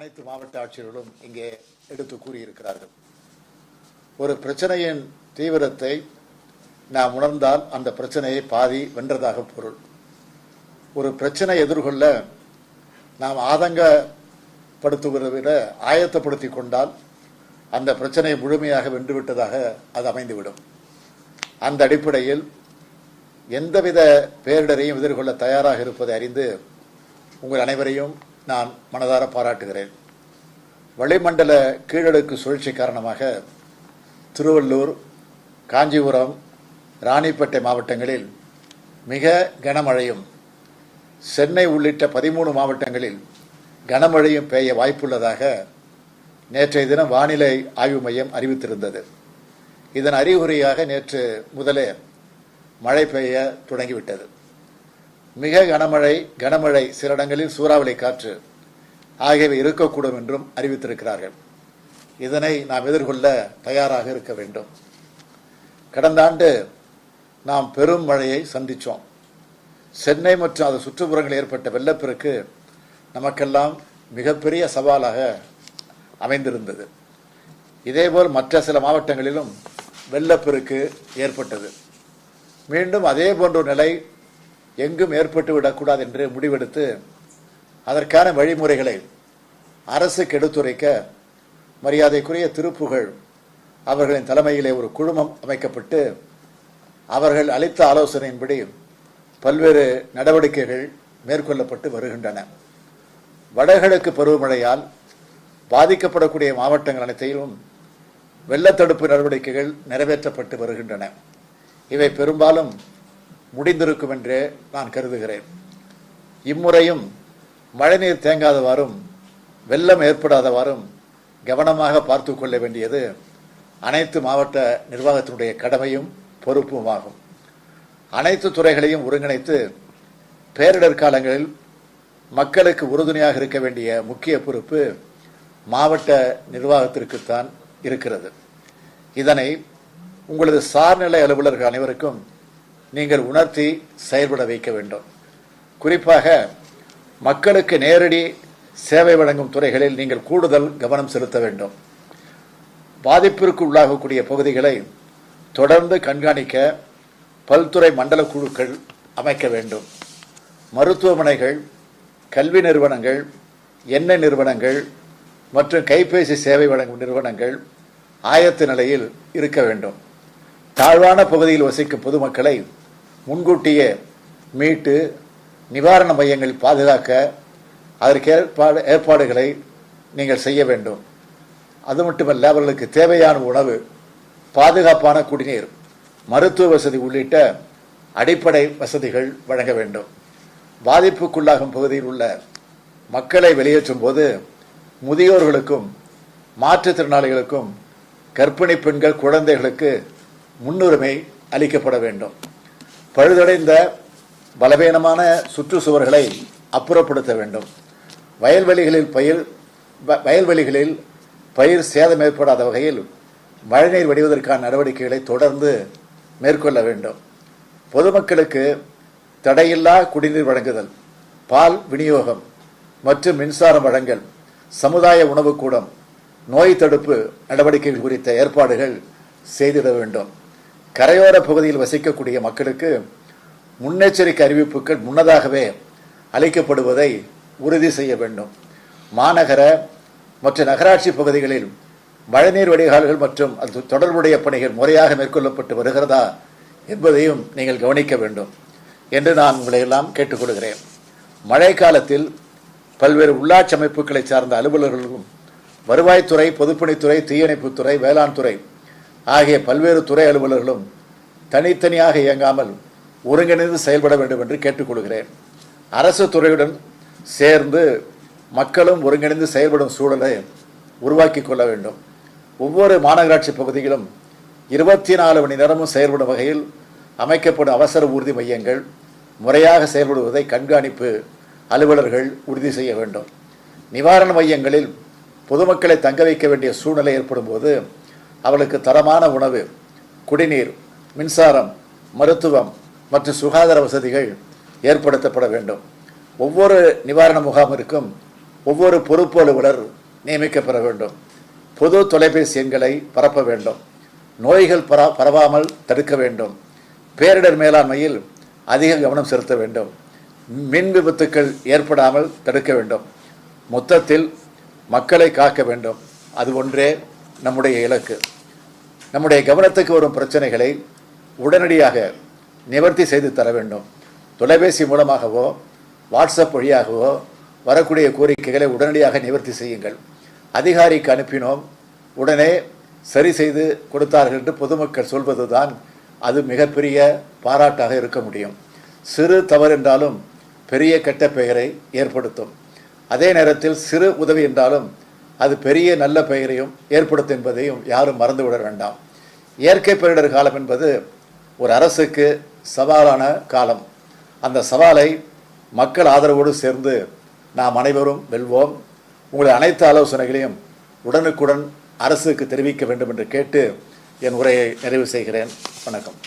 அனைத்து மாவட்ட ஆட்சியர்களும் இங்கே எடுத்து கூறியிருக்கிறார்கள். ஒரு பிரச்சனையின் தீவிரத்தை நாம் உணர்ந்தால் அந்த பிரச்சனையை பாதி வென்றதாக பொருள். ஒரு பிரச்சனை எதிர்கொள்ள நாம் ஆதங்கப்படுத்துவதை விட ஆயத்தப்படுத்தி கொண்டால் அந்த பிரச்சனையை முழுமையாக வென்றுவிட்டதாக அது அமைந்துவிடும். அந்த அடிப்படையில் எந்தவித பேரிடரையும் எதிர்கொள்ள தயாராக இருப்பதை அறிந்து உங்கள் அனைவரையும் நான் மனதார பாராட்டுகிறேன். வளிமண்டல கீழடுக்கு சுழற்சி காரணமாக திருவள்ளூர், காஞ்சிபுரம், ராணிப்பேட்டை மாவட்டங்களில் மிக கனமழையும், சென்னை உள்ளிட்ட 13 மாவட்டங்களில் கனமழையும் பெய்ய வாய்ப்புள்ளதாக நேற்றைய தினம் வானிலை ஆய்வு மையம் அறிவித்திருந்தது. இதன் அறிகுறியாக நேற்று முதலே மழை பெய்ய தொடங்கிவிட்டது. மிக கனமழை, சில இடங்களில் சூறாவளி காற்று ஆகியவை இருக்கக்கூடும் என்றும் அறிவித்திருக்கிறார்கள். இதனை நாம் எதிர்கொள்ள தயாராக இருக்க வேண்டும். கடந்த ஆண்டு நாம் பெரும் மழையை சந்தித்தோம். சென்னை மற்றும் அது சுற்றுப்புறங்களில் ஏற்பட்ட வெள்ளப்பெருக்கு நமக்கெல்லாம் மிகப்பெரிய சவாலாக அமைந்திருந்தது. இதேபோல் மற்ற சில மாவட்டங்களிலும் வெள்ளப்பெருக்கு ஏற்பட்டது. மீண்டும் அதே போன்ற நிலை எங்கும் ஏற்பட்டு விடக்கூடாது என்று முடிவெடுத்து அதற்கான வழிமுறைகளை அரசுக்கு எடுத்துரைக்க மரியாதைக்குரிய திருப்புகழ் அவர்களின் தலைமையிலே ஒரு குழுமம் அமைக்கப்பட்டு அவர்கள் அளித்த ஆலோசனையின்படி பல்வேறு நடவடிக்கைகள் மேற்கொள்ளப்பட்டு வருகின்றன. வடகிழக்கு பருவமழையால் பாதிக்கப்படக்கூடிய மாவட்டங்கள் அனைத்தையும் வெள்ளத்தடுப்பு நடவடிக்கைகள் நிறைவேற்றப்பட்டு வருகின்றன. இவை பெரும்பாலும் முடிந்திருக்கும் என்றே நான் கருதுகிறேன். இம்முறையும் மழைநீர் தேங்காதவாறும் வெள்ளம் ஏற்படாதவாறும் கவனமாக பார்த்து கொள்ள வேண்டியது அனைத்து மாவட்ட நிர்வாகத்தினுடைய கடமையும் பொறுப்புமாகும். அனைத்து துறைகளையும் ஒருங்கிணைத்து பேரிடர் காலங்களில் மக்களுக்கு உறுதுணையாக இருக்க வேண்டிய முக்கிய பொறுப்பு மாவட்ட நிர்வாகத்திற்குத்தான் இருக்கிறது. இதனை உங்களது சார்நிலை அலுவலர்கள் அனைவருக்கும் நீங்கள் உணர்த்தி செயல்பட வைக்க வேண்டும். குறிப்பாக மக்களுக்கு நேரடி சேவை வழங்கும் துறைகளில் நீங்கள் கூடுதல் கவனம் செலுத்த வேண்டும். பாதிப்பிற்கு உள்ளாகக்கூடிய பகுதிகளை தொடர்ந்து கண்காணிக்க பல்துறை மண்டல குழுக்கள் அமைக்க வேண்டும். மருத்துவமனைகள், கல்வி நிறுவனங்கள், எண்ணெய் நிறுவனங்கள் மற்றும் கைபேசி சேவை வழங்கும் நிறுவனங்கள் ஆயத்த நிலையில் இருக்க வேண்டும். தாழ்வான பகுதியில் வசிக்கும் பொதுமக்களை முன்கூட்டியே மீட்டு நிவாரண மையங்களில் பாதுகாக்க அதற்கு ஏற்பாடுகளை நீங்கள் செய்ய வேண்டும். அது மட்டுமல்ல, அவர்களுக்கு தேவையான உணவு, பாதுகாப்பான குடிநீர், மருத்துவ வசதி உள்ளிட்ட அடிப்படை வசதிகள் வழங்க வேண்டும். பாதிப்புக்குள்ளாகும் பகுதியில் உள்ள மக்களை வெளியேற்றும் போது முதியோர்களுக்கும் மாற்றுத்திறனாளிகளுக்கும் கர்ப்பிணி பெண்கள், குழந்தைகளுக்கு முன்னுரிமை அளிக்கப்பட வேண்டும். பழுதடைந்த பலவீனமான சுற்றுச்சுவர்களை அப்புறப்படுத்த வேண்டும். வயல்வெளிகளில் பயிர் சேதம் ஏற்படாத வகையில் மழைநீர் வடிவதற்கான நடவடிக்கைகளை தொடர்ந்து மேற்கொள்ள வேண்டும். பொதுமக்களுக்கு தடையில்லா குடிநீர் வழங்குதல், பால் விநியோகம் மற்றும் மின்சாரம் வழங்கல், சமுதாய உணவுக்கூடம், நோய் தடுப்பு நடவடிக்கைகள் குறித்த ஏற்பாடுகள் செய்திட வேண்டும். கரையோர பகுதியில் வசிக்கக்கூடிய மக்களுக்கு முன்னெச்சரிக்கை அறிவிப்புகள் முன்னதாகவே அளிக்கப்படுவதை உறுதி செய்ய வேண்டும். மாநகர மற்றும் நகராட்சி பகுதிகளில் மழைநீர் வடிகால்கள் மற்றும் அது தொடர்புடைய பணிகள் முறையாக மேற்கொள்ளப்பட்டு வருகிறதா என்பதையும் நீங்கள் கவனிக்க வேண்டும் என்று நான் உங்களை எல்லாம் கேட்டுக்கொள்கிறேன். மழை காலத்தில் பல்வேறு உள்ளாட்சி அமைப்புகளை சார்ந்த அலுவலர்களும், வருவாய்த்துறை, பொதுப்பணித்துறை, தீயணைப்புத்துறை, வேளாண் துறை ஆகிய பல்வேறு துறை அலுவலர்களும் தனித்தனியாக இயங்காமல் ஒருங்கிணைந்து செயல்பட வேண்டும் என்று கேட்டுக்கொள்கிறேன். அரசு துறையுடன் சேர்ந்து மக்களும் ஒருங்கிணைந்து செயல்படும் சூழலை உருவாக்கி கொள்ள வேண்டும். ஒவ்வொரு மாநகராட்சி பகுதியிலும் 24 மணி நேரமும் செயல்படும் வகையில் அமைக்கப்படும் அவசர ஊர்தி மையங்கள் முறையாக செயல்படுவதை கண்காணிப்பு அலுவலர்கள் உறுதி செய்ய வேண்டும். நிவாரண மையங்களில் பொதுமக்களை தங்க வைக்க வேண்டிய சூழ்நிலை ஏற்படும் போது அவர்களுக்கு தரமான உணவு, குடிநீர், மின்சாரம், மருத்துவம் மற்றும் சுகாதார வசதிகள் ஏற்படுத்தப்பட வேண்டும். ஒவ்வொரு நிவாரண முகாமிற்கும் ஒவ்வொரு பொறுப்பு அலுவலர் நியமிக்கப்பெற வேண்டும். பொது தொலைபேசி எண்களை பரப்ப வேண்டும். நோய்கள் பரவாமல் தடுக்க வேண்டும். பேரிடர் மேலாண்மையில் அதிக கவனம் செலுத்த வேண்டும். மின் விபத்துக்கள் ஏற்படாமல் தடுக்க வேண்டும். மொத்தத்தில் மக்களை காக்க வேண்டும். அது ஒன்றே நம்முடைய இலக்கு. நம்முடைய கவனத்துக்கு வரும் பிரச்சனைகளை உடனடியாக நிவர்த்தி செய்து தர வேண்டும். தொலைபேசி மூலமாகவோ வாட்ஸ்அப் வழியாகவோ வரக்கூடிய கோரிக்கைகளை உடனடியாக நிவர்த்தி செய்யுங்கள். அதிகாரிக்கு அனுப்பினோம், உடனே சரி செய்து கொடுத்தார்கள் என்று பொதுமக்கள் சொல்வதுதான் அது மிகப்பெரிய பாராட்டாக இருக்க முடியும். சிறு தவறு என்றாலும் பெரிய கெட்ட பெயரை ஏற்படுத்தும். அதே நேரத்தில் சிறு உதவி என்றாலும் அது பெரிய நல்ல பெயரையும் ஏற்படுத்தும் என்பதையும் யாரும் மறந்துவிட வேண்டாம். இயற்கை பேரிடர் காலம் என்பது ஒரு அரசுக்கு சவாலான காலம். அந்த சவாலை மக்கள் ஆதரவோடு சேர்ந்து நாம் அனைவரும் வெல்வோம். உங்களுடைய அனைத்து ஆலோசனைகளையும் உடனுக்குடன் அரசுக்கு தெரிவிக்க வேண்டும் என்று கேட்டு என் உரையை நிறைவு செய்கிறேன். வணக்கம்.